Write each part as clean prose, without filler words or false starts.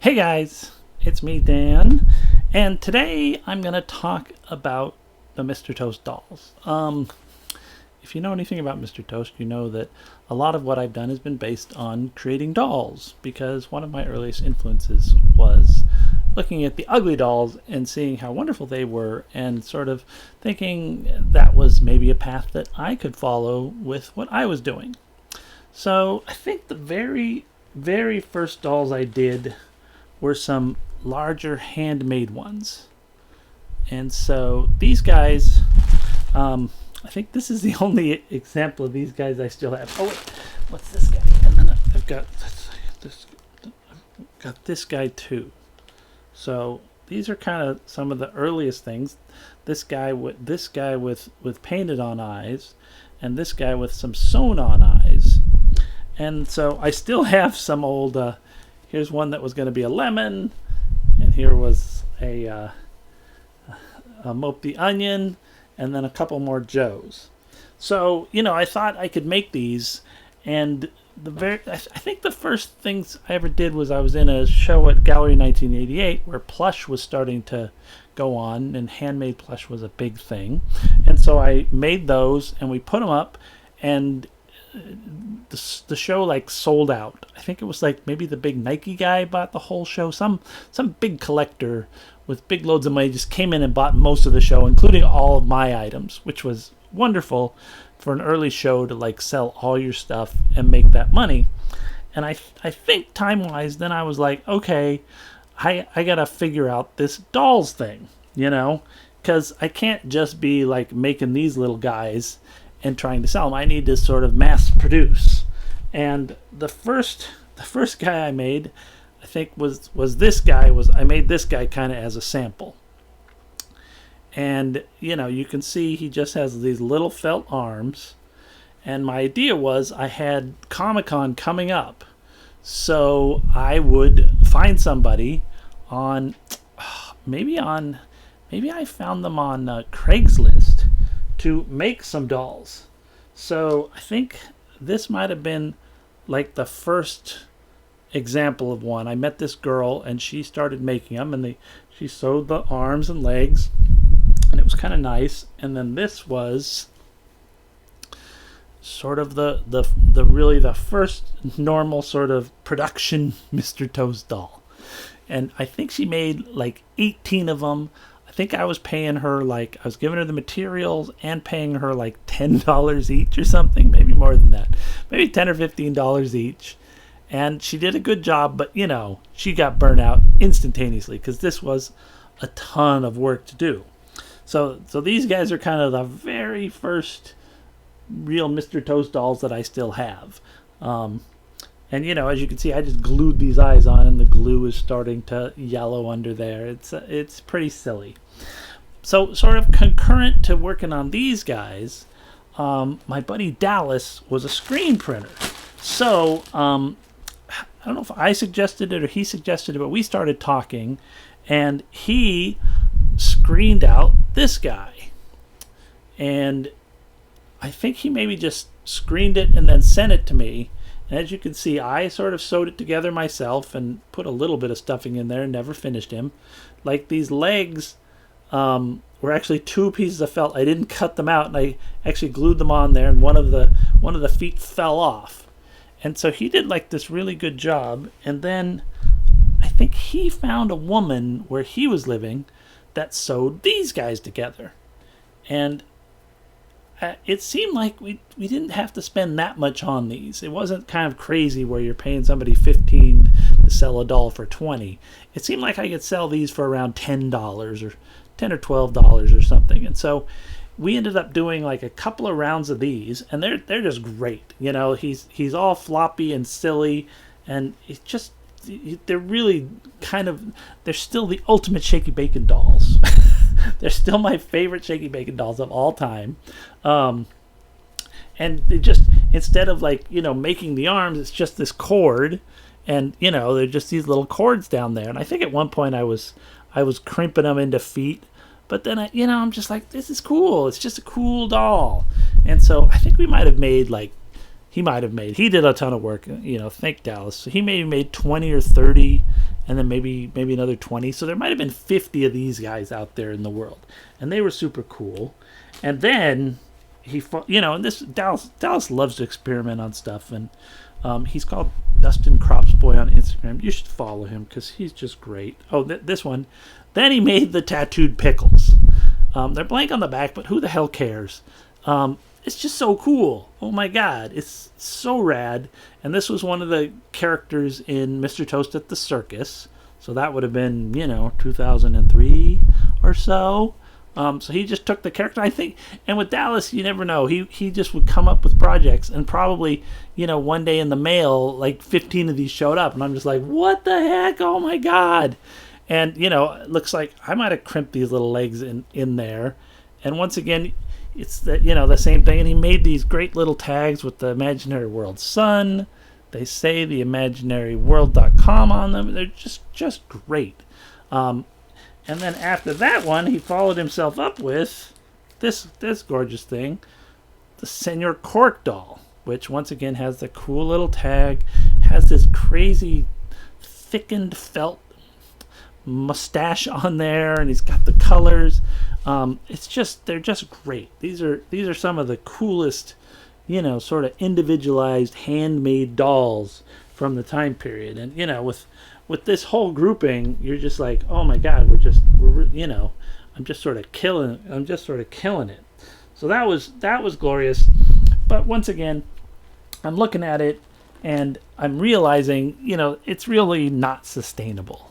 Hey guys, it's me, Dan, and today I'm going to talk about the Mr. Toast dolls. If you know anything about Mr. Toast, you know that a lot of what I've done has been based on creating dolls, because one of my earliest influences was looking at the ugly dolls and seeing how wonderful they were, and sort of thinking that was maybe a path that I could follow with what I was doing. So I think the very first dolls I did were some larger handmade ones. And so these guys, I think this is the only example of these guys I still have. Oh, wait, what's this guy? And then I've got this guy too. So these are kind of some of the earliest things. This guy with painted on eyes, and this guy with some sewn on eyes. And so I still have some old. Here's one that was going to be a lemon, and here was a Mope the Onion, and then a couple more Joes. So I thought I could make these, and I think the first things I ever did was I was in a show at Gallery 1988 where plush was starting to go on, and handmade plush was a big thing, and so I made those and we put them up, and the show sold out. I think it was maybe the big Nike guy bought the whole show. Some big collector with big loads of money just came in and bought most of the show, including all of my items, which was wonderful for an early show to sell all your stuff and make that money. And I think time-wise, then I was like, okay, I gotta figure out this dolls thing, because I can't just be making these little guys and trying to sell them. I need to sort of mass produce. And the first guy I made, I think was this guy. I made this guy kind of as a sample. And you can see he just has these little felt arms. And my idea was I had Comic-Con coming up, so I would find somebody on maybe I found them on Craigslist to make some dolls. So I think this might have been the first example of one. I met this girl and she started making them, and she sewed the arms and legs, and it was kind of nice. And then this was sort of the first normal sort of production Mr. Toast doll. And I think she made 18 of them. I think I was paying her I was giving her the materials and paying her $10 each or something, maybe more than that, maybe $10 or $15 each. And she did a good job, but she got burnt out instantaneously because this was a ton of work to do. So these guys are kind of the very first real Mr. Toast dolls that I still have. And as you can see, I just glued these eyes on, and the glue is starting to yellow under there. It's pretty silly. So sort of concurrent to working on these guys, my buddy Dallas was a screen printer. So I don't know if I suggested it or he suggested it, but we started talking, and he screened out this guy. And I think he maybe just screened it and then sent it to me. And as you can see, I sort of sewed it together myself and put a little bit of stuffing in there and never finished him. These legs were actually two pieces of felt. I didn't cut them out, and I actually glued them on there, and one of the feet fell off. And so he did this really good job. And then I think he found a woman where he was living that sewed these guys together. And it seemed like we didn't have to spend that much on these. It wasn't kind of crazy where you're paying somebody $15 to sell a doll for $20. It seemed like I could sell these for around $10 or $10 or $12 or something. And so we ended up doing a couple of rounds of these, and they're just great. He's all floppy and silly, and it's just they're really they're still the ultimate Shaky Bacon dolls. They're still my favorite Shaky Bacon dolls of all time. And they just, instead of making the arms, it's just this cord, and they're just these little cords down there. And I think at one point I was crimping them into feet, but then I'm just this is cool. It's just a cool doll. And so I think we might have made he did a ton of work, thank Dallas. So he maybe made 20 or 30 and then maybe another 20. So there might have been 50 of these guys out there in the world, and they were super cool. And then and this Dallas loves to experiment on stuff, and he's called Dustin Crops Boy on Instagram. You should follow him because he's just great. Oh, this one. Then he made the tattooed Pickles. They're blank on the back, but who the hell cares? It's just so cool. Oh my god, it's so rad. And this was one of the characters in Mr. Toast at the Circus. So that would have been, 2003 or so. So he just took the character, I think. And with Dallas, you never know. He just would come up with projects, and probably, one day in the mail, like 15 of these showed up, and I'm just like, what the heck? Oh my god! And it looks like I might have crimped these little legs in there. And once again, it's the same thing. And he made these great little tags with the Imaginary World Sun. They say the imaginaryworld.com on them. They're just great. And then after that one, he followed himself up with this gorgeous thing, the Senor Cork doll, which once again has the cool little tag, has this crazy thickened felt mustache on there, and he's got the colors. They're just great. These are some of the coolest, sort of individualized handmade dolls from the time period. And with this whole grouping, you're just like, oh my god, I'm just sort of killing it. So that was glorious. But once again, I'm looking at it and I'm realizing, it's really not sustainable.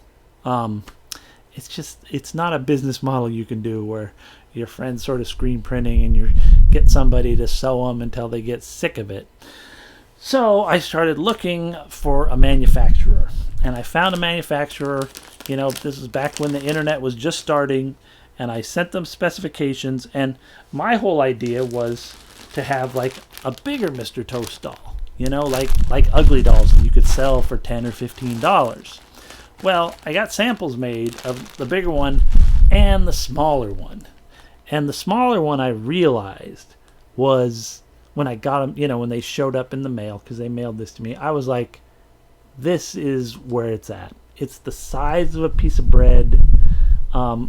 It's not a business model you can do where your friends sort of screen printing and you get somebody to sew them until they get sick of it. So I started looking for a manufacturer, and I found a manufacturer. This is back when the internet was just starting, and I sent them specifications, and my whole idea was to have like a bigger Mr. Toast doll, like ugly dolls that you could sell for $10 or $15. Well, I got samples made of the bigger one and the smaller one. And the smaller one, I realized, was when I got them, when they showed up in the mail, because they mailed this to me, I was like, this is where it's at. It's the size of a piece of bread. I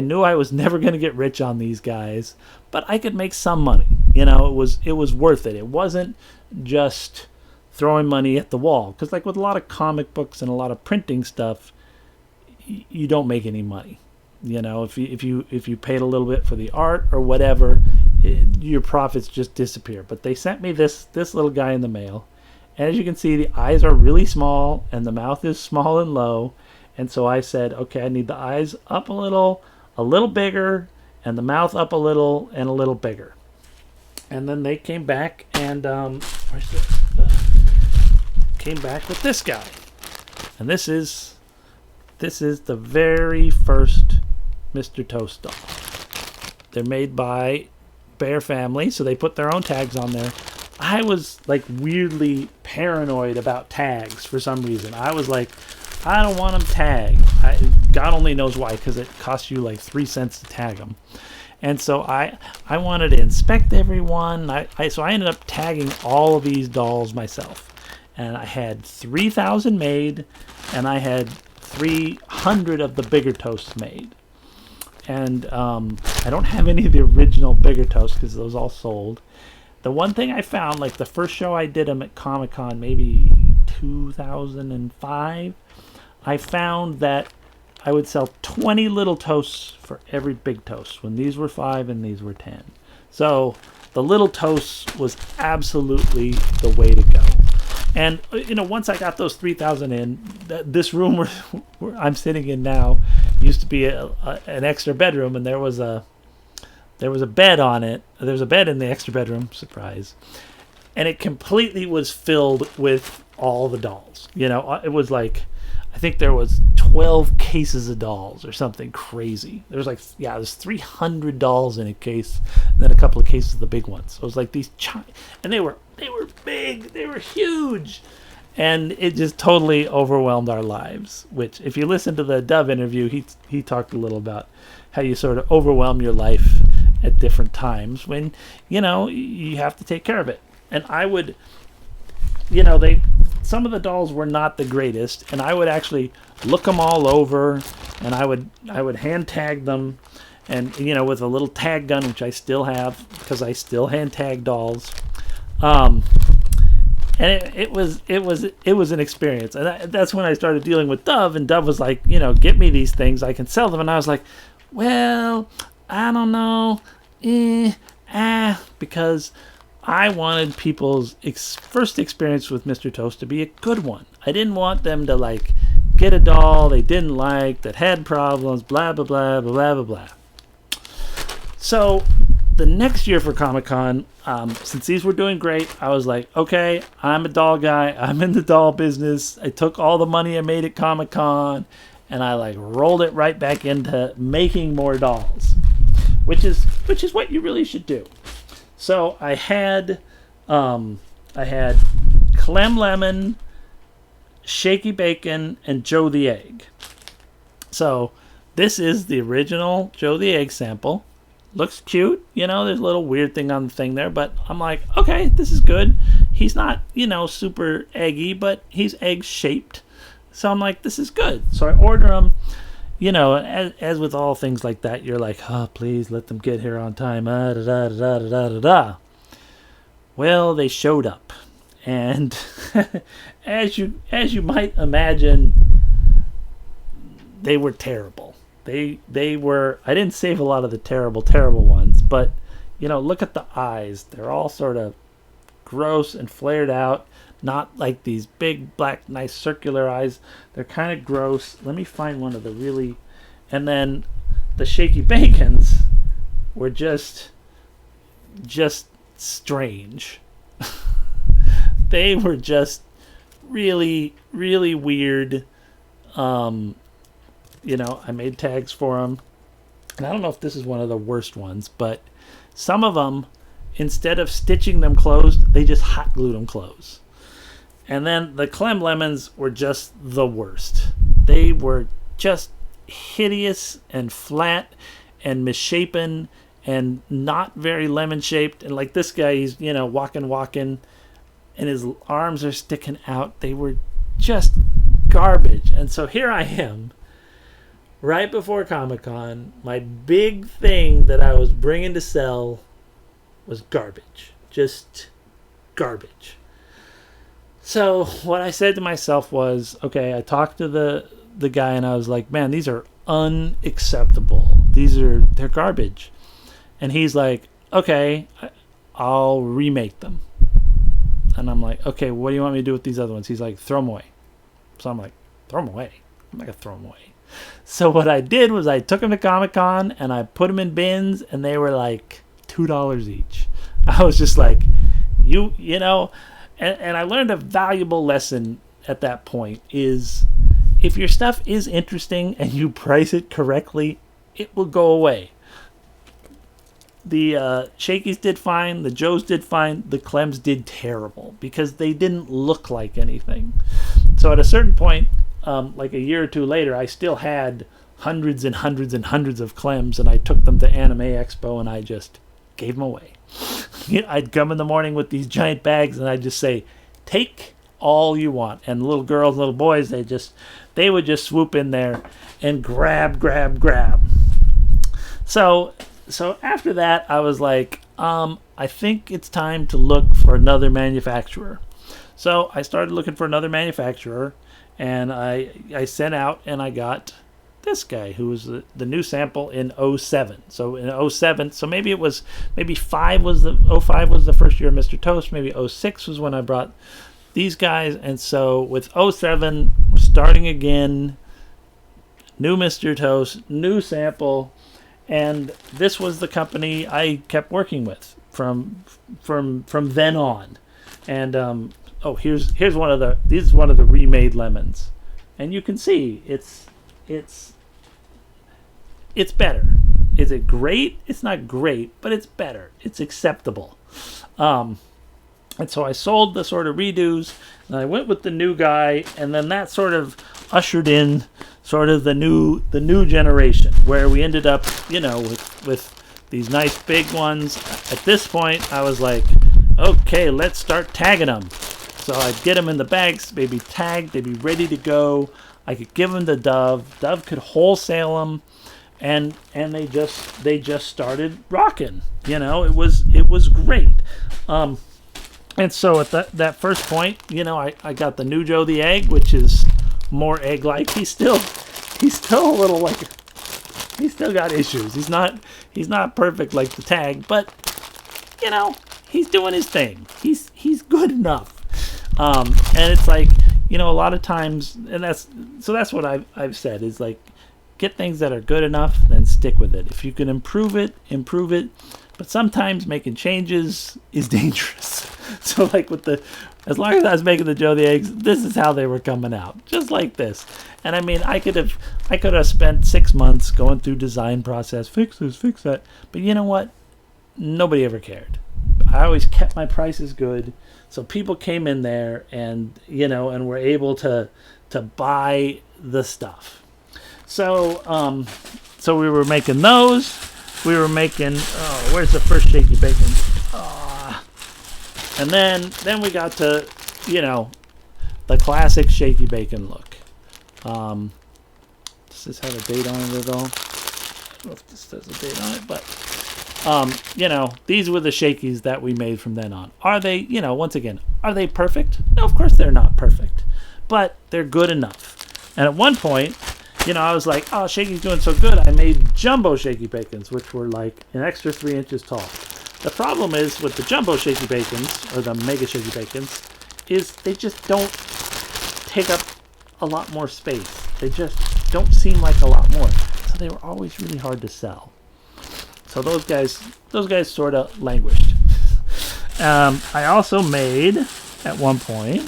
knew I was never going to get rich on these guys, but I could make some money. It was worth it. It wasn't just throwing money at the wall, because like with a lot of comic books and a lot of printing stuff, you don't make any money. If you paid a little bit for the art or whatever, your profits just disappear. But they sent me this little guy in the mail, and as you can see, the eyes are really small and the mouth is small and low. And so I said, okay, I need the eyes up a little bigger, and the mouth up a little and a little bigger. And then they came back and came back with this guy. And this is the very first Mr. Toast doll. They're made by Bear Family, so they put their own tags on there. I was like weirdly paranoid about tags for some reason. I was like, I don't want them tagged. God only knows why, because it costs you like 3 cents to tag them. And so I wanted to inspect everyone. So I ended up tagging all of these dolls myself. And I had 3,000 made, and I had 300 of the bigger toasts made. And I don't have any of the original bigger toasts because those all sold. The one thing I found, like the first show I did them at Comic-Con, maybe 2005, I found that I would sell 20 little toasts for every big toast, when these were 5 and these were 10. So the little toasts was absolutely the way to go. And, once I got those 3,000 in, this room where I'm sitting in now used to be an extra bedroom, and there was a bed on it. There was a bed in the extra bedroom, surprise. And it completely was filled with all the dolls. It was like, I think there was 12 cases of dolls or something crazy. There's there's 300 dolls in a case, and then a couple of cases of the big ones. So it was like these, and they were big, they were huge, and it just totally overwhelmed our lives. Which, if you listen to the Dove interview, he talked a little about how you sort of overwhelm your life at different times when you have to take care of it. And I would some of the dolls were not the greatest, and I would actually look them all over, and I would hand tag them, and with a little tag gun, which I still have because I still hand tag dolls. And it was an experience, and that's when I started dealing with Dove, and Dove was like, get me these things, I can sell them, and I was like, well, I don't know, because I wanted people's first experience with Mr. Toast to be a good one. I didn't want them to like get a doll they didn't like that had problems, blah blah blah blah blah blah. So the next year for Comic-Con, since these were doing great, I was like, okay, I'm a doll guy. I'm in the doll business. I took all the money I made at Comic-Con, and I like rolled it right back into making more dolls, which is what you really should do. So I had Clem Lemon, Shaky Bacon, and Joe the Egg. So this is the original Joe the Egg sample. Looks cute, there's a little weird thing on the thing there, but I'm like, okay, this is good. He's not, super eggy, but he's egg shaped. So I'm like, this is good. So I order them, as with all things like that, you're like, oh, please let them get here on time. Da, da, da, da, da, da, da. Well, they showed up. And as you might imagine, they were terrible. They were. I didn't save a lot of the terrible ones, but look at the eyes. They're all sort of gross and flared out. Not like these big black nice circular eyes. They're kind of gross. Let me find one of the really. And then the Shaky Bacons were just strange. They were just really weird. I made tags for them. And I don't know if this is one of the worst ones, but some of them, instead of stitching them closed, they just hot glued them closed. And then the Clem Lemons were just the worst. They were just hideous and flat and misshapen and not very lemon shaped. And like this guy, he's, walking, and his arms are sticking out. They were just garbage. And so here I am, right before Comic-Con, my big thing that I was bringing to sell was garbage. Just garbage. So what I said to myself was, okay, I talked to the guy and I was like, man, these are unacceptable. They're garbage. And he's like, okay, I'll remake them. And I'm like, okay, what do you want me to do with these other ones? He's like, throw them away. So I'm like, throw them away? I'm not going to throw them away. So what I did was I took them to Comic-Con and I put them in bins, and they were like $2 each. I was just like, and I learned a valuable lesson at that point is if your stuff is interesting and you price it correctly, it will go away. The Shakys did fine, the Joes did fine, the Clems did terrible because they didn't look like anything. So at a certain point, like a year or two later, I still had hundreds and hundreds and hundreds of Clems, and I took them to Anime Expo and I just gave them away. I'd come in the morning with these giant bags and I'd just say, take all you want. And little girls and little boys, they would just swoop in there and grab. So after that, I was like, I think it's time to look for another manufacturer. So I started looking for another manufacturer, and I sent out and I got this guy who was the new sample in 07. So in 07, so maybe 05 was the first year of Mr. Toast. Maybe 06 was when I brought these guys. And so with 07, we're starting again. New Mr. Toast, new sample. And this was the company I kept working with from then on. And here's one of the remade lemons, and you can see it's better. Is it great? It's not great, but it's better. It's acceptable. And so I sold the sort of redos, and I went with the new guy, and then that sort of ushered in sort of the new generation, where we ended up, with these nice big ones. At this point, I was like, okay, let's start tagging them. So I'd get them in the bags, they'd be tagged, they'd be ready to go. I could give them to Dove. Dove could wholesale them, and they just started rocking. It was great. And so at that first point, I got the New Joe the egg, which is more egg-like. He's still a little like, he's still got issues. He's not perfect like the tag, but he's doing his thing. He's good enough. And it's like, a lot of times, and that's what I've said is like, get things that are good enough, then stick with it. If you can improve it. But sometimes making changes is dangerous. So like as long as I was making the Joe the eggs, this is how they were coming out, just like this. And I mean, I could have spent 6 months going through design process, fix this, fix that. But you know what? Nobody ever cared. I always kept my prices good, so people came in there and and were able to buy the stuff. So so we were making those. We were making, where's the first Shaky Bacon? And then we got to, the classic Shaky Bacon look. Does this have a date on it at all? I don't know if this has a date on it, but, these were the Shakies that we made from then on. Are they, once again, are they perfect? No, of course they're not perfect, but they're good enough. And at one point, I was like, oh, Shaky's doing so good. I made jumbo Shaky Bacons, which were like an extra 3 inches tall. The problem is with the jumbo Shaky Bacons, or the mega Shaky Bacons, is they just don't take up a lot more space. They just don't seem like a lot more. So they were always really hard to sell. So those guys sort of languished. I also made, at one point,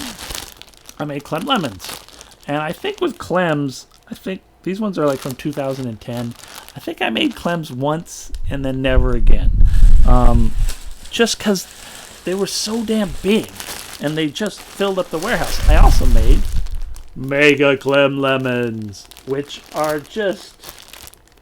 I made Clem Lemons. And I think with Clems, these ones are like from 2010. I think I made Clems once and then never again. Just because they were so damn big and they just filled up the warehouse. I also made Mega Clem Lemons, which are just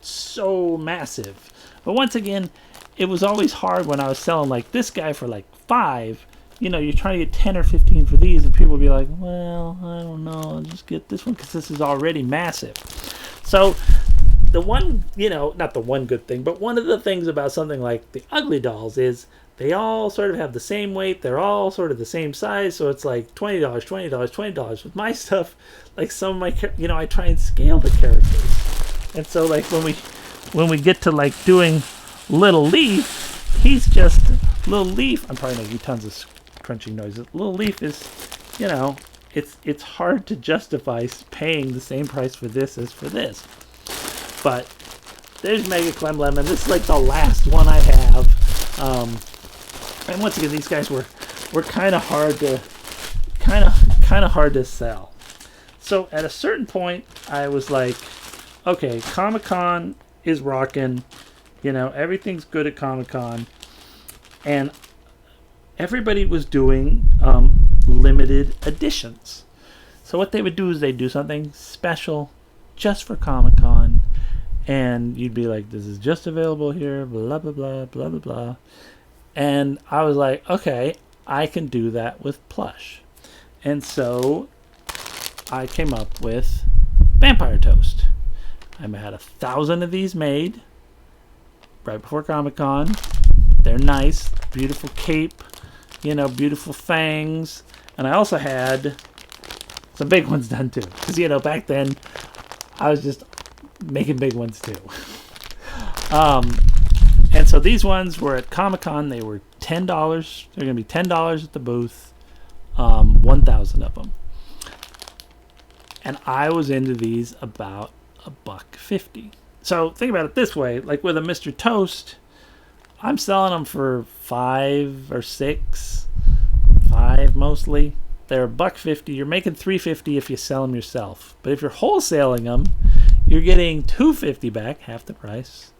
so massive. But once again, it was always hard when I was selling like this guy for like $5. You're trying to get 10 or 15 for these, and people will be like, well, I don't know, I'll just get this one because this is already massive. So the one, not the one good thing, but one of the things about something like the Ugly Dolls is they all sort of have the same weight. They're all sort of the same size. So it's like $20, $20, $20. With my stuff, like some of my, I try and scale the characters. And so like when we get to like doing Little Leaf, he's just Little Leaf. I'm probably making tons of crunching noises. Little Leaf is, it's hard to justify paying the same price for this as for this. But there's Mega Clem Lemon. This is like the last one I have. And once again, these guys were kind of hard to sell. So at a certain point, I was like, okay, Comic-Con is rocking. Everything's good at Comic-Con, and everybody was doing limited editions. So what they would do is they'd do something special just for Comic-Con, and you'd be like, this is just available here, blah, blah, blah, blah, blah, blah. And I was like, okay, I can do that with plush. And so I came up with Vampire Toast. I had 1,000 of these made right before Comic-Con. They're nice, beautiful cape, beautiful fangs. And I also had some big ones done too. Because, back then, I was just making big ones too. And so these ones were at Comic-Con. They were $10. They're going to be $10 at the booth. 1,000 of them. And I was into these about $1.50. So think about it this way. Like with a Mr. Toast, I'm selling them for $5 or $6. $5 mostly. They're $1.50. You're making $3.50 if you sell them yourself. But if you're wholesaling them, you're getting $2.50 back, half the price.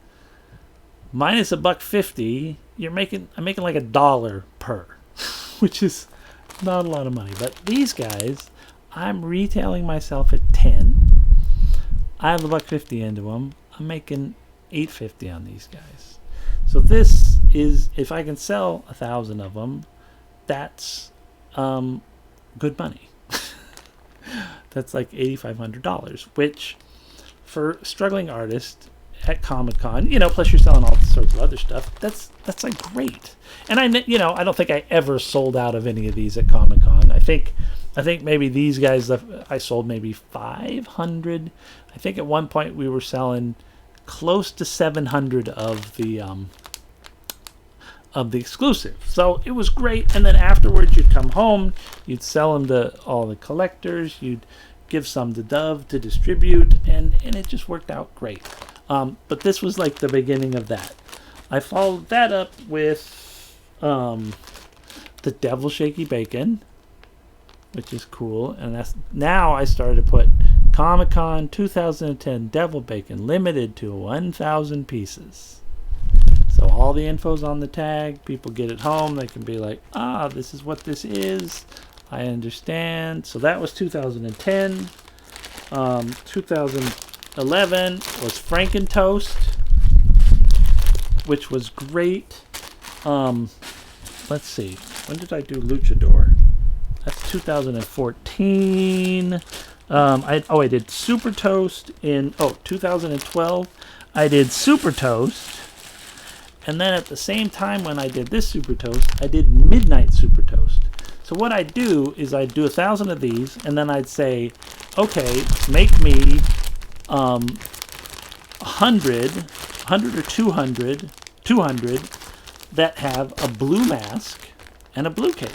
Minus $1.50, I'm making like $1 per, which is not a lot of money. But these guys, I'm retailing myself at $10. I have $1.50 into them. I'm making $8.50 on these guys. So this is, if I can sell 1,000 of them, that's good money. That's like $8,500, which for struggling artists at Comic-Con, plus you're selling all sorts of other stuff. That's like great. And I don't think I ever sold out of any of these at Comic-Con. I think maybe these guys, I sold maybe 500. I think at one point we were selling close to 700 of the exclusive. So it was great. And then afterwards you'd come home, you'd sell them to all the collectors, you'd give some to Dove to distribute, and it just worked out great. But this was like the beginning of that. I followed that up with the Devil Shaky Bacon, which is cool. And that's now I started to put Comic-Con 2010 Devil Bacon limited to 1,000 pieces. So all the info's on the tag. People get it home. They can be like, this is what this is. I understand. So that was 2010. 2011 was Franken Toast, which was great. Let's see. When did I do Luchador? That's 2014. I did Super Toast in 2012. I did Super Toast. And then at the same time when I did this Super Toast, I did Midnight Super Toast. So what I'd do is I'd do 1,000 of these, and then I'd say, okay, make me 100 or 200 that have a blue mask and a blue cape.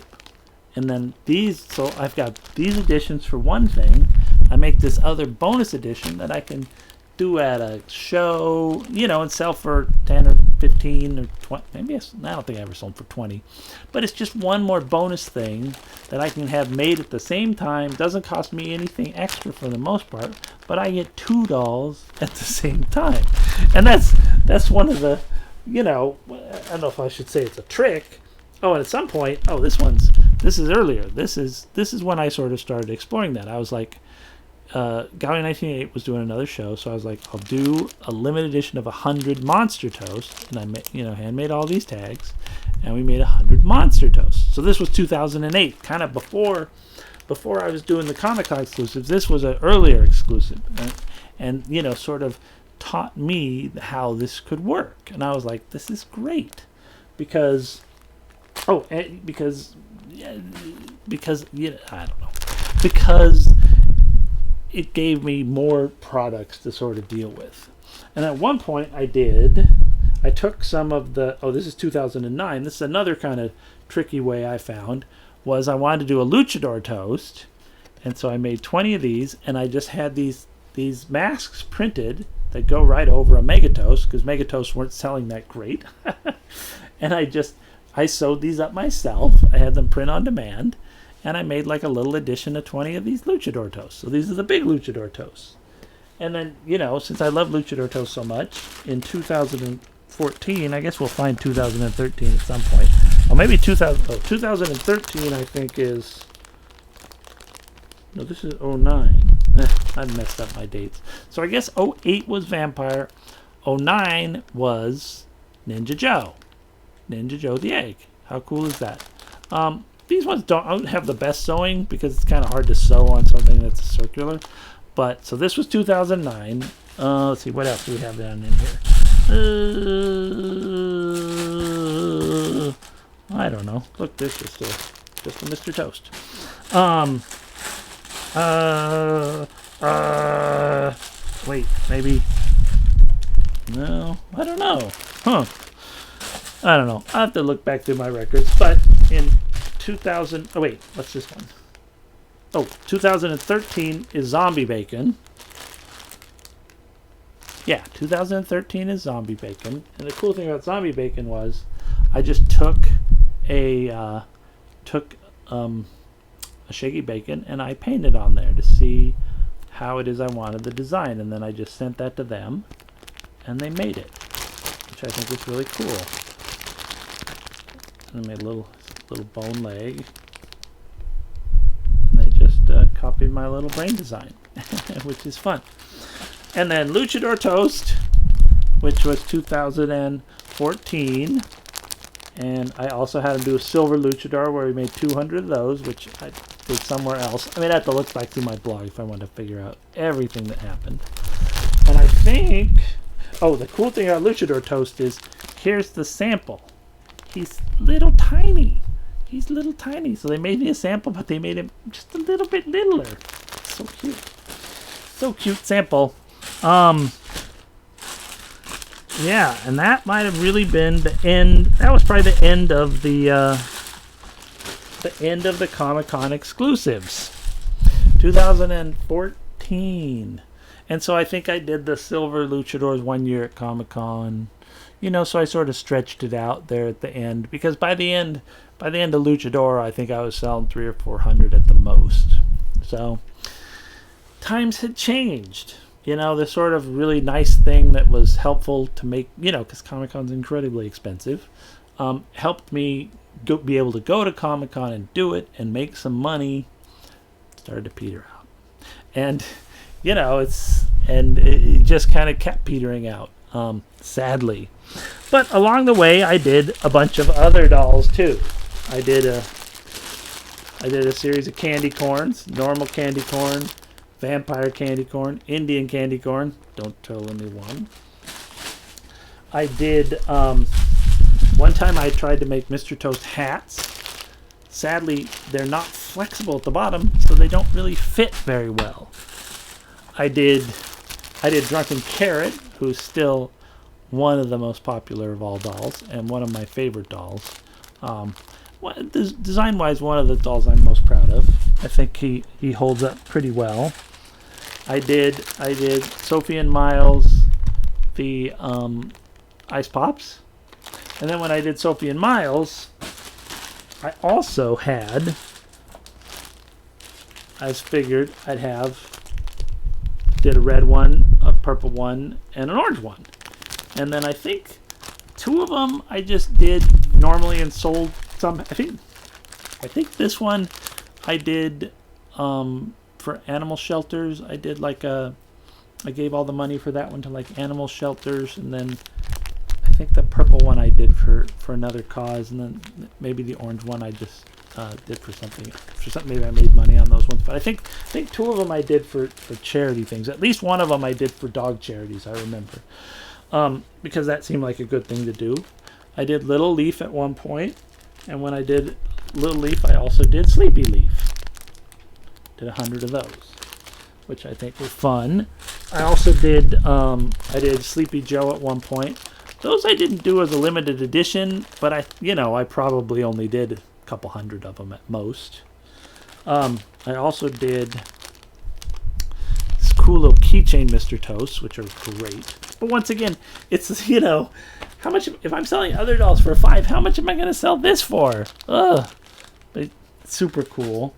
And then so I've got these editions for one thing. I make this other bonus edition that I can do at a show, and sell for 10 or 15 or 20. Maybe I don't think I ever sold for 20. But it's just one more bonus thing that I can have made at the same time. Doesn't cost me anything extra for the most part, but I get 2 dolls at the same time. And that's one of the, I don't know if I should say it's a trick. Oh, and at some point, this is earlier. This is when I sort of started exploring that. I was like, Gallery 1988 was doing another show, so I was like, I'll do a limited edition of 100 Monster Toast, and I handmade all these tags, and we made 100 Monster Toast. So this was 2008, kind of before I was doing the Comic-Con exclusives. This was an earlier exclusive, and sort of taught me how this could work, and I was like, this is great, because I don't know, because it gave me more products to sort of deal with. And at one point I took some of this is 2009. This is another kind of tricky way I found, was I wanted to do a Luchador Toast. And so I made 20 of these, and I just had these masks printed that go right over a Mega Toast, because Mega Toasts weren't selling that great. And I sewed these up myself. I had them print on demand. And I made like a little edition of 20 of these Luchador Toasts. So these are the big Luchador Toasts. And then, since I love Luchador Toast so much, in 2014, I guess we'll find 2013 at some point. Or maybe 2013 I think is... No, this is 09. I messed up my dates. So I guess 08 was Vampire. 09 was Ninja Joe. Ninja Joe the Egg. How cool is that? These ones don't have the best sewing because it's kind of hard to sew on something that's circular. But, so this was 2009. Let's see, what else do we have down in here? I don't know. Look, this is just a Mr. Toast. Wait, maybe. No, I don't know. I don't know. I'll have to look back through my records. But in 2000, what's this one? 2013 is Zombie Bacon. Yeah, 2013 is Zombie Bacon. And the cool thing about Zombie Bacon was I just took a Shaky Bacon and I painted on there to see how it is I wanted the design. And then I just sent that to them and they made it, which I think is really cool. And I made a little bone leg. And they just copied my little brain design, which is fun. And then Luchador Toast, which was 2014. And I also had him do a silver luchador where he made 200 of those, which I did somewhere else. I mean, I have to look back through my blog if I want to figure out everything that happened. And I think, oh, the cool thing about Luchador Toast is, here's the sample. He's little tiny. He's little tiny. So they made me a sample, but they made him just a little bit littler. So cute. So cute sample. Yeah, and that might have really been the end. That was probably the end of the Comic-Con exclusives. 2014. And so I think I did the silver luchadors 1 year at Comic-Con. You know, so I sort of stretched it out there at the end, because by the end of Luchador, I think I was selling 300 or 400 at the most. So times had changed. You know, the sort of really nice thing that was helpful to make, you know, because Comic-Con's incredibly expensive, helped me be able to go to Comic-Con and do it and make some money, started to peter out. And, you know, it just kind of kept petering out, sadly. But along the way, I did a bunch of other dolls, too. I did a series of candy corns, normal candy corn, vampire candy corn, Indian candy corn. Don't tell anyone. I did, one time I tried to make Mr. Toast hats. Sadly, they're not flexible at the bottom, so they don't really fit very well. I did Drunken Carrot, who's still one of the most popular of all dolls, and one of my favorite dolls. Design-wise, one of the dolls I'm most proud of. I think he holds up pretty well. I did Sophie and Miles, the Ice Pops. And then when I did Sophie and Miles, I also had, as figured, did a red one, a purple one, and an orange one. And then I think 2 of them I just did normally and sold some. I think this one I did for animal shelters. I did I gave all the money for that one to like animal shelters, and then I think the purple one I did for another cause, and then maybe the orange one I just did for something. Maybe I made money on those ones, but I think 2 of them I did for charity things. At least one of them I did for dog charities, I remember, because that seemed like a good thing to do. I did Little Leaf at one point, and when I did Little Leaf, I also did Sleepy Leaf. Did 100 of those, which I think were fun. I also did Sleepy Joe at one point. Those I didn't do as a limited edition, but I probably only did a couple hundred of them at most. I also did this cool little keychain Mr. Toast, which are great. But once again, it's, how much, if I'm selling other dolls for $5, how much am I going to sell this for? Ugh. But it's super cool.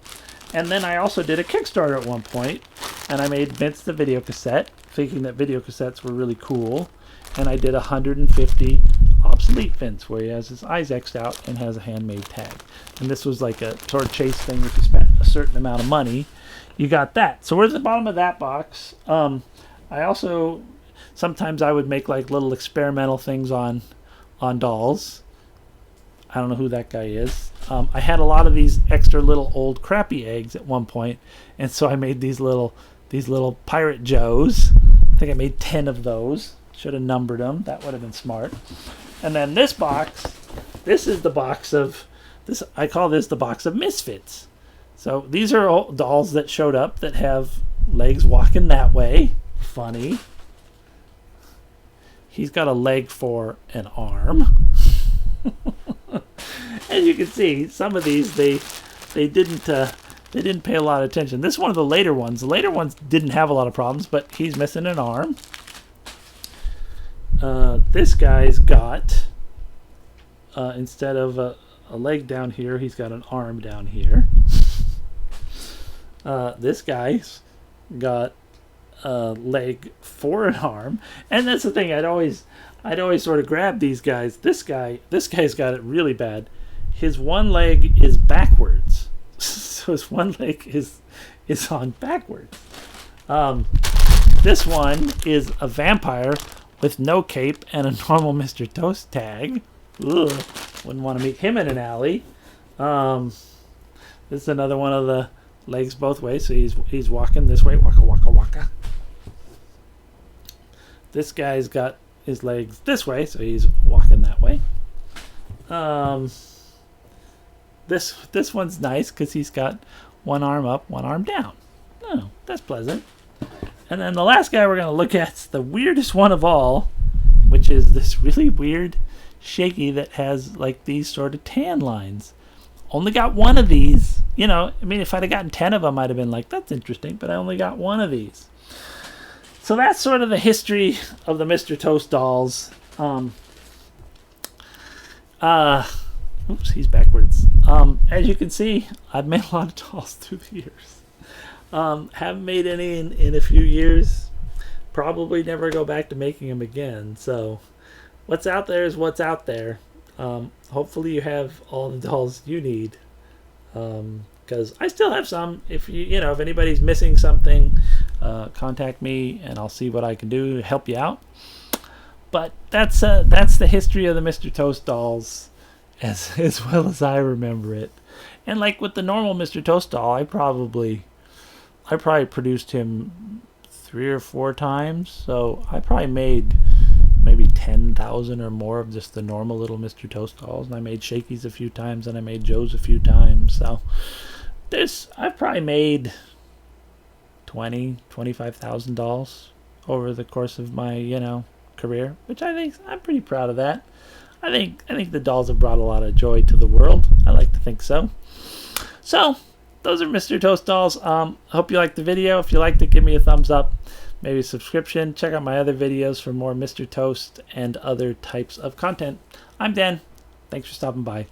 And then I also did a Kickstarter at one point, and I made Vince the video cassette, thinking that video cassettes were really cool. And I did 150 obsolete Vince, where he has his eyes X'd out and has a handmade tag. And this was like a sort of chase thing. If you spent a certain amount of money, you got that. So we're at the bottom of that box. I also, sometimes I would make like little experimental things on dolls. I don't know who that guy is. I had a lot of these extra little old crappy eggs at one point, and so I made these little Pirate Joes. I think I made 10 of those. Should have numbered them. That would have been smart. And then this box, this is the box of this. I call this the box of Misfits. So these are all dolls that showed up that have legs walking that way. Funny. He's got a leg for an arm. As you can see, some of these they didn't pay a lot of attention. This is one of the later ones. The later ones didn't have a lot of problems, but he's missing an arm. This guy's got, instead of a leg down here, he's got an arm down here. This guy's got a leg for an arm. And that's the thing, I'd always sort of grab these guys. This guy's got it really bad. His one leg is backwards. So his one leg is on backwards. This one is a vampire with no cape and a normal Mr. Toast tag. Ugh. Wouldn't want to meet him in an alley. This is another one of the legs both ways. So he's walking this way. Waka, waka, waka. This guy's got his legs this way. So he's walking that way. This one's nice because he's got one arm up, one arm down. Oh, that's pleasant. And then the last guy we're going to look at is the weirdest one of all, which is this really weird Shaky that has like these sort of tan lines. Only got one of these. You know, I mean, if I'd have gotten 10 of them, I'd have been like, that's interesting, but I only got one of these. So that's sort of the history of the Mr. Toast dolls. Oops, he's backwards. As you can see, I've made a lot of dolls through the years. Haven't made any in a few years. Probably never go back to making them again. So what's out there is what's out there. Hopefully you have all the dolls you need. Because I still have some. If if anybody's missing something, contact me and I'll see what I can do to help you out. But that's the history of the Mr. Toast dolls, as well as I remember it. And like with the normal Mr. Toast doll, I probably produced him 3 or 4 times. So I probably made maybe 10,000 or more of just the normal little Mr. Toast dolls. And I made Shaky's a few times, and I made Joe's a few times. So I've probably made 25,000 dolls over the course of my career, which I think I'm pretty proud of that. I think the dolls have brought a lot of joy to the world. I like to think so. So those are Mr. Toast dolls. Hope you liked the video. If you liked it, give me a thumbs up, maybe a subscription. Check out my other videos for more Mr. Toast and other types of content. I'm Dan. Thanks for stopping by.